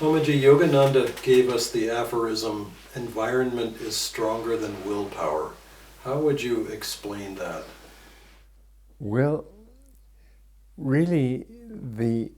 Swamiji Yogananda gave us the aphorism, environment is stronger than willpower. How would you explain that? Well, really, the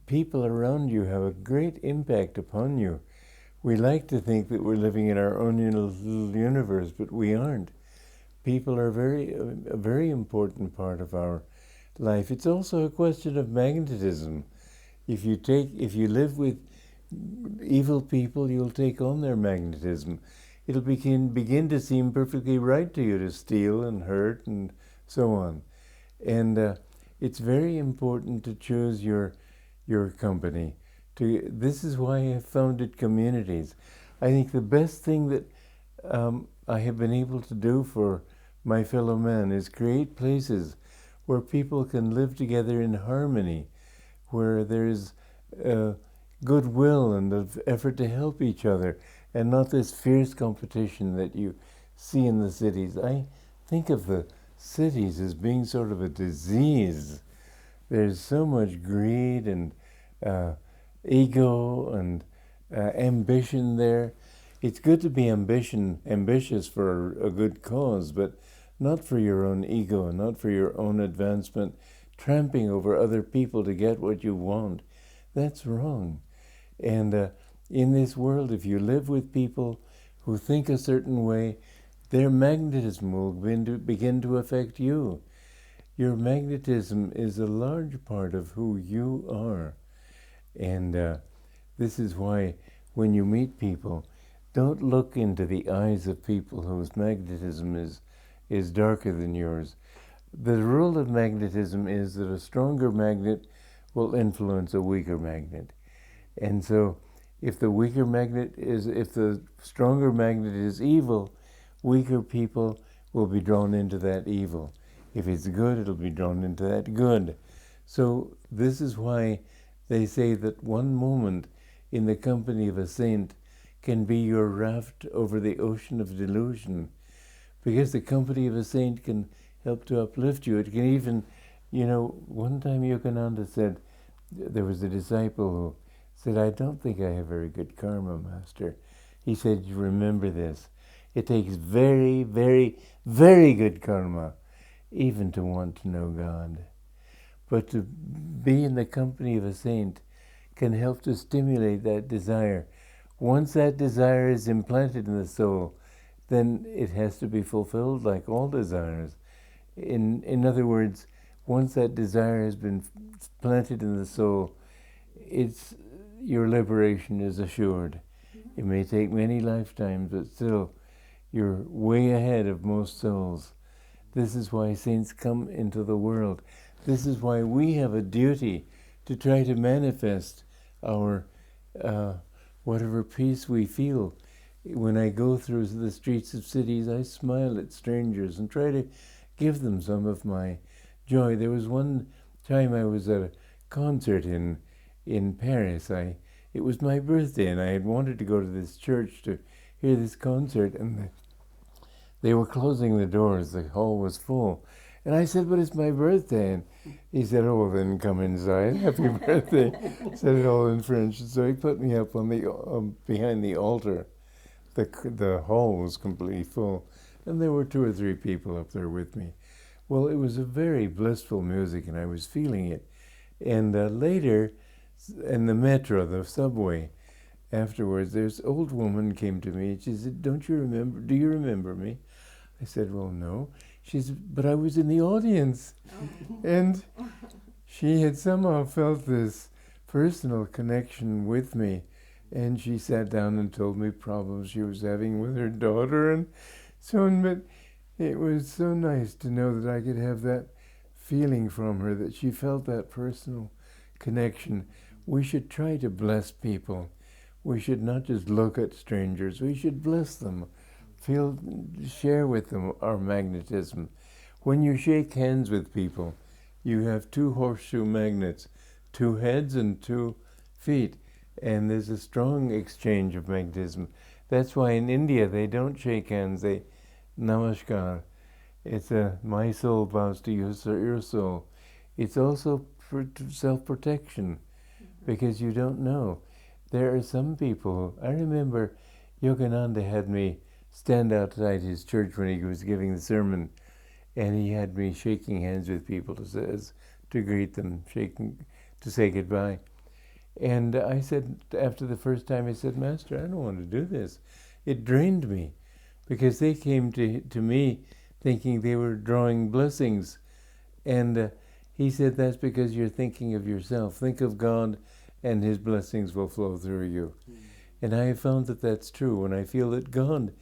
people around you have a great impact upon you. We like to think that we're living in our own little universe, but we aren't. People are a very important part of our life. It's also a question of magnetism. If you live with evil people, you'll take on their magnetism. It'll begin to seem perfectly right to you to steal and hurt and so on. And it's very important to choose your company. This is why I founded communities. I think the best thing that I have been able to do for my fellow man is create places where people can live together in harmony, where there's goodwill and the effort to help each other, and not this fierce competition that you see in the cities. I think of the cities as being sort of a disease. There's so much greed and ego and ambition there. It's good to be ambitious for a good cause, but not for your own ego, not for your own advancement, tramping over other people to get what you want. That's wrong. And in this world, if you live with people who think a certain way, their magnetism will begin to affect you. Your magnetism is a large part of who you are. And this is why when you meet people, don't look into the eyes of people whose magnetism is darker than yours. The rule of magnetism is that a stronger magnet will influence a weaker magnet. And so if the stronger magnet is evil, weaker people will be drawn into that evil. If it's good, it'll be drawn into that good. So this is why they say that one moment in the company of a saint can be your raft over the ocean of delusion, because the company of a saint can help to uplift you. It can even, one time Yogananda said, there was a disciple who said, I don't think I have very good karma, Master. He said, you remember this. It takes very, very, very good karma even to want to know God. But to be in the company of a saint can help to stimulate that desire. Once that desire is implanted in the soul, then it has to be fulfilled like all desires. In other words, once that desire has been planted in the soul, your liberation is assured. It may take many lifetimes, but still, you're way ahead of most souls. This is why saints come into the world. This is why we have a duty to try to manifest our whatever peace we feel. When I go through the streets of cities, I smile at strangers and try to give them some of my joy. There was one time I was at a concert in Paris. It was my birthday, and I had wanted to go to this church to hear this concert, and they were closing the doors. The hall was full. And I said, but it's my birthday. And he said, oh, well, then come inside. Happy birthday. Said it all in French. And so he put me up on the behind the altar. The hall was completely full. And there were 2 or 3 people up there with me. Well, it was a very blissful music, and I was feeling it. And later, in the metro, the subway, afterwards, this old woman came to me, and she said, do you remember me? I said, well, no. She said, but I was in the audience. And she had somehow felt this personal connection with me. And she sat down and told me problems she was having with her daughter and so on. But it was so nice to know that I could have that feeling from her, that she felt that personal connection. We should try to bless people. We should not just look at strangers. We should bless them. Share with them our magnetism. When you shake hands with people, you have 2 horseshoe magnets, 2 heads and 2 feet, and there's a strong exchange of magnetism. That's why in India they don't shake hands, they namaskar. It's my soul bows to your soul. It's also for self-protection, because you don't know. there are some people, I remember Yogananda had me stand outside his church when he was giving the sermon, and he had me shaking hands with people to greet them, to say goodbye. And I said, after the first time, I said, Master, I don't want to do this. It drained me, because they came to me thinking they were drawing blessings. And he said, that's because you're thinking of yourself. Think of God, and his blessings will flow through you. And I have found that that's true. When I feel that God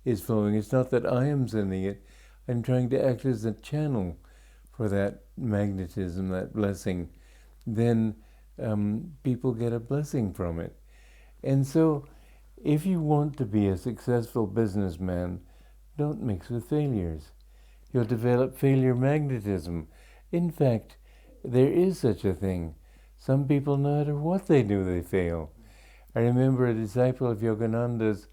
is flowing, it's not that I am sending it. I'm trying to act as a channel for that magnetism, that blessing. Then people get a blessing from it. And so if you want to be a successful businessman, don't mix with failures. You'll develop failure magnetism. In fact, there is such a thing. Some people, no matter what they do, they fail. I remember a disciple of Yogananda's,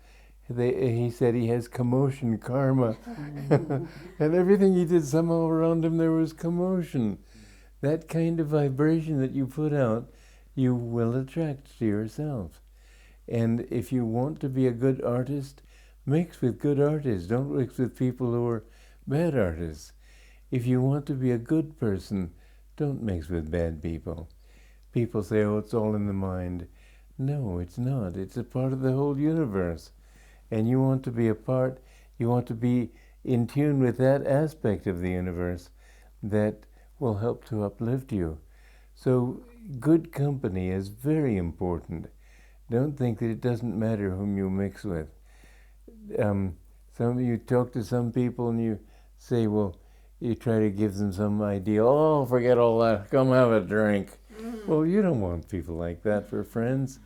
he said he has commotion karma. And everything he did, somehow around him there was commotion. That kind of vibration that you put out, you will attract to yourself. And if you want to be a good artist, mix with good artists. Don't mix with people who are bad artists. If you want to be a good person, don't mix with bad people. People say, oh, it's all in the mind. No, it's not. It's a part of the whole universe. And you want to be you want to be in tune with that aspect of the universe that will help to uplift you. So good company is very important. Don't think that it doesn't matter whom you mix with. Some of you talk to some people and you say, well, you try to give them some idea, oh, forget all that, come have a drink. Well, you don't want people like that for friends.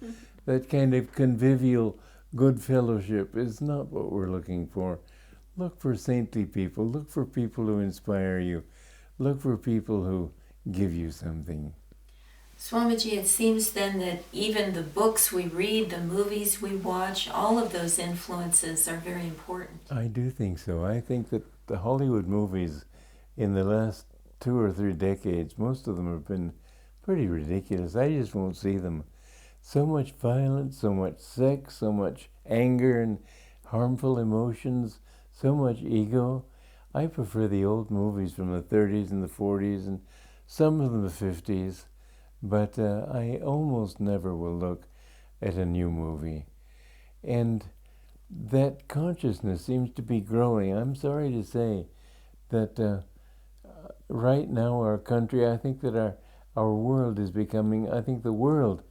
That kind of convivial good fellowship is not what we're looking for. Look for saintly people. Look for people who inspire you. Look for people who give you something. Swamiji, it seems then that even the books we read, the movies we watch, all of those influences are very important. I do think so. I think that the Hollywood movies in the last 2 or 3 decades, most of them have been pretty ridiculous. I just won't see them. So much violence, so much sex, so much anger and harmful emotions, so much ego. I prefer the old movies from the 30s and the 40s and some of them the 50s. But I almost never will look at a new movie. And that consciousness seems to be growing. I'm sorry to say that right now our country, I think that our world is becoming, I think the world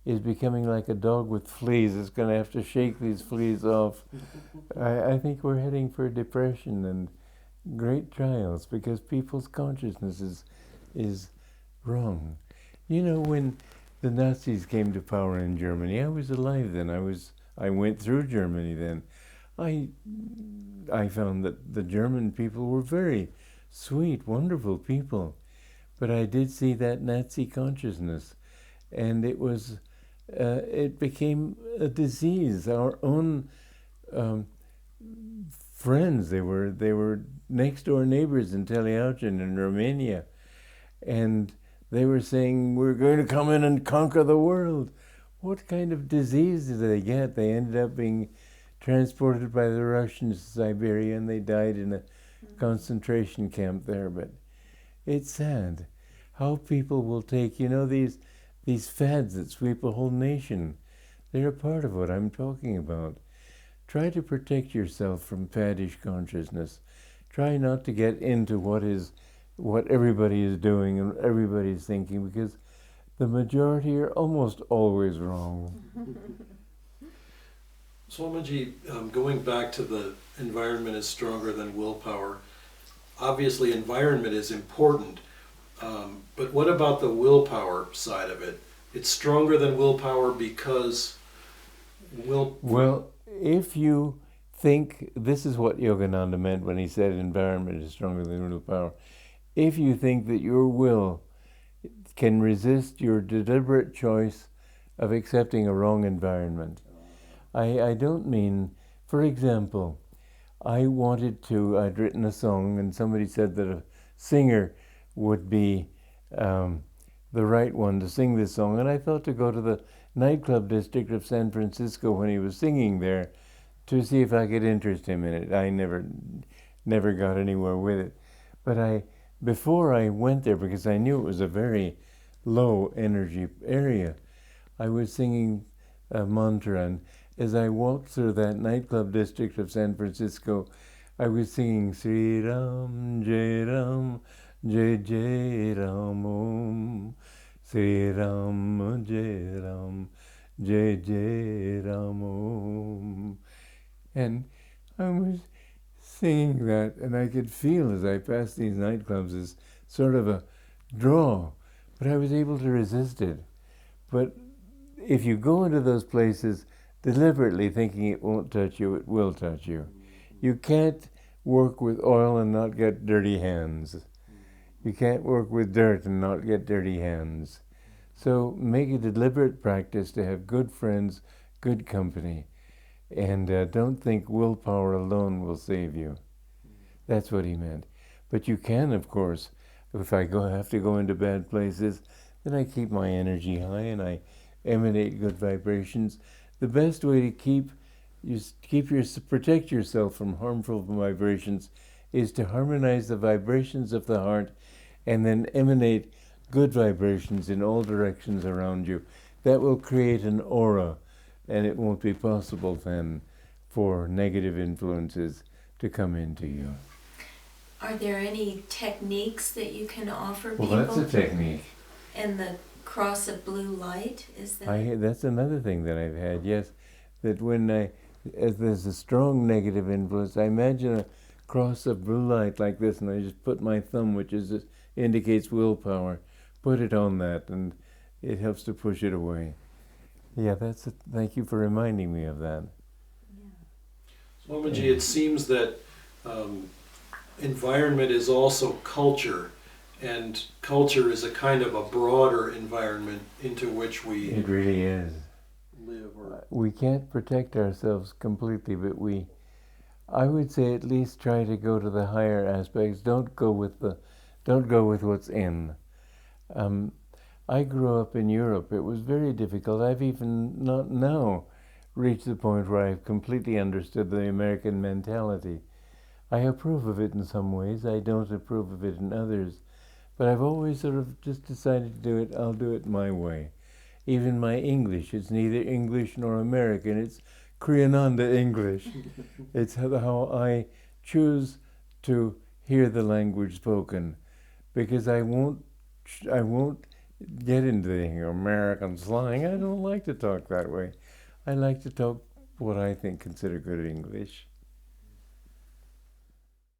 is becoming like a dog with fleas. It's going to have to shake these fleas off. I think we're heading for depression and great trials because people's consciousness is wrong. You know, when the Nazis came to power in Germany, I was alive then. I went through Germany then. I found that the German people were very sweet, wonderful people. But I did see that Nazi consciousness, and it became a disease. Our own friends, they were next door neighbors in Teliauchin in Romania, and they were saying, we're going to come in and conquer the world. What kind of disease did they get? They ended up being transported by the Russians to Siberia, and they died in a concentration camp there. But it's sad how people will take, these fads that sweep a whole nation. They're a part of what I'm talking about. Try to protect yourself from faddish consciousness. Try not to get into what everybody is doing and everybody's thinking, because the majority are almost always wrong. Swamiji, going back to the environment is stronger than willpower, obviously environment is important, but what about the willpower side of it? It's stronger than willpower because Well, if you think, this is what Yogananda meant when he said environment is stronger than willpower. If you think that your will can resist your deliberate choice of accepting a wrong environment. I don't mean, for example, I'd written a song and somebody said that a singer would be the right one to sing this song, and I thought to go to the nightclub district of San Francisco when he was singing there to see if I could interest him in it. I never got anywhere with it. But before I went there, because I knew it was a very low energy area, I was singing a mantra, and as I walked through that nightclub district of San Francisco, I was singing Sri Ram, Jai Ram, Jai Jai Ram Om, Sri Ram, Jai Ram, Jai Jai Ram Om. And I was singing that, and I could feel as I passed these nightclubs as sort of a draw, but I was able to resist it. But if you go into those places deliberately thinking it won't touch you, it will touch you. You can't work with oil and not get dirty hands. You can't work with dirt and not get dirty hands. So make a deliberate practice to have good friends, good company, and don't think willpower alone will save you. That's what he meant. But you can, of course, if I have to go into bad places, then I keep my energy high and I emanate good vibrations. The best way to protect yourself from harmful vibrations is to harmonize the vibrations of the heart and then emanate good vibrations in all directions around you. That will create an aura, and it won't be possible then for negative influences to come into you. Are there any techniques that you can offer people? Well, that's a technique. And the cross of blue light, is that? That's another thing that I've had, yes. That as there's a strong negative influence, I imagine a cross of blue light like this, and I just put my thumb, which indicates willpower, put it on that, and it helps to push it away. Yeah, thank you for reminding me of that. Yeah. Swamiji, it seems that environment is also culture, and culture is a kind of a broader environment into which we It really is. live. We can't protect ourselves completely, but I would say at least try to go to the higher aspects. Don't go with what's in. I grew up in Europe. It was very difficult. I've even not now reached the point where I've completely understood the American mentality. I approve of it in some ways. I don't approve of it in others. But I've always sort of just decided to do it. I'll do it my way. Even my English, it's neither English nor American. It's Kriyananda English. It's how I choose to hear the language spoken, because I won't get into the American slang. I don't like to talk that way. I like to talk what I consider good English.